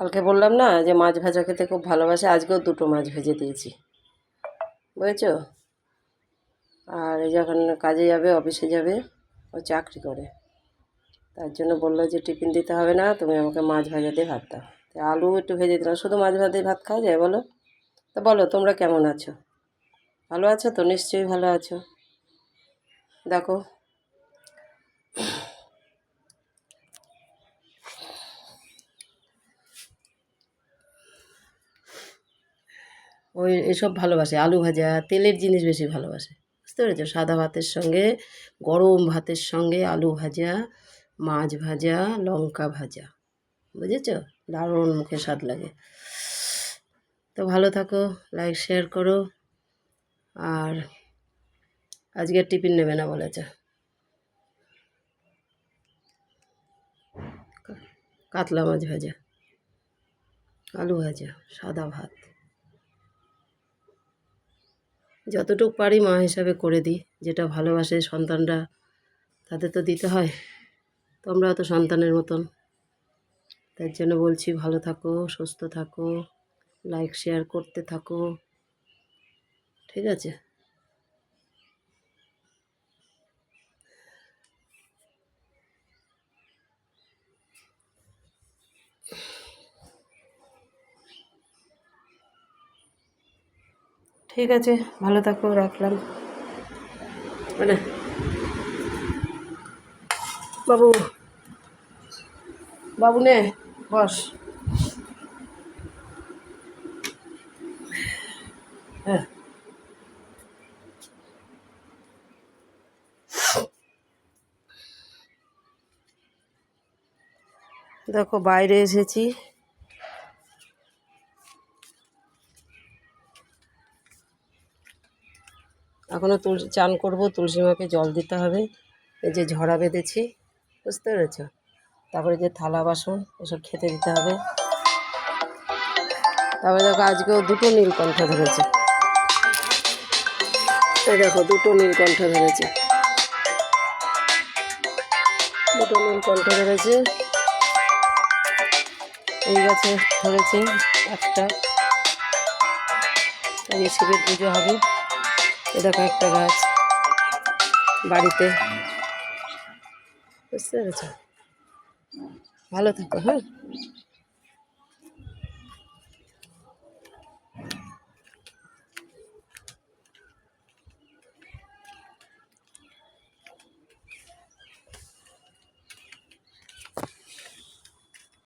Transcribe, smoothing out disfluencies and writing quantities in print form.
কালকে বললাম না যে মাছ ভাজা খেতে খুব ভালোবাসে, আজকেও দুটো মাছ ভেজে দিয়েছি, বুঝেছো। আর এই যখন কাজে যাবে, অফিসে যাবে, ও চাকরি করে, তার জন্য বললো যে টিফিন দিতে হবে না, তুমি আমাকে মাছ ভাজা দিয়ে ভাত দাও। তাই আলু একটু ভেজে দিলাম। শুধু মাছ ভাত দিয়ে ভাত খাওয়া যায় বলো? তো বলো তোমরা কেমন আছো? ভালো আছো তো? নিশ্চয়ই ভালো আছো। দেখো ওই এসব ভালোবাসে, আলু ভাজা, তেলের জিনিস বেশি ভালোবাসে, বুঝতে পেরেছো। সাদা ভাতের সঙ্গে, গরম ভাতের সঙ্গে আলু ভাজা, মাছ ভাজা, লঙ্কা ভাজা, বুঝেছো, দারুণ মুখে স্বাদ লাগে। তো ভালো থাকো, লাইক শেয়ার করো। আর আজকে টিফিন নেবে না বলেছে। কাতলা মাছ ভাজা, আলু ভাজা, সাদা ভাত, যতটুকু পারি মা হিসাবে করে দিই। যেটা ভালোবাসে সন্তানরা, তাদের তো দিতে হয়। তোমরাও তো সন্তানের মতন, তার জন্য বলছি ভালো থাকো, সুস্থ থাকো, লাইক শেয়ার করতে থাকো, ঠিক আছে। ঠিক আছে, ভালো থাকো, রাখলাম। মানে বাবু, বাবু নে, বস। হ্যাঁ, দেখো বাইরে এসেছি, এখনও চান করবো, তুলসী মাকে জল দিতে হবে। এই যে ঝরা বেঁধেছি, বুঝতে পেরেছো। তারপরে যে থালা বাসন এসব খেতে দিতে হবে। তারপরে দেখো আজকেও দুটো নীলকণ্ঠ ধরেছে, এই দেখো দুটো নীলকণ্ঠ ধরেছে, দুটো নীলকণ্ঠ ধরেছে। এই গাছে ধরেছে একটা, এই শিবের পুজো হবে। এ দেখো একটা গাছ বাড়িতে, বুঝতে পেরেছ। ভালো থাকো, হ্যাঁ।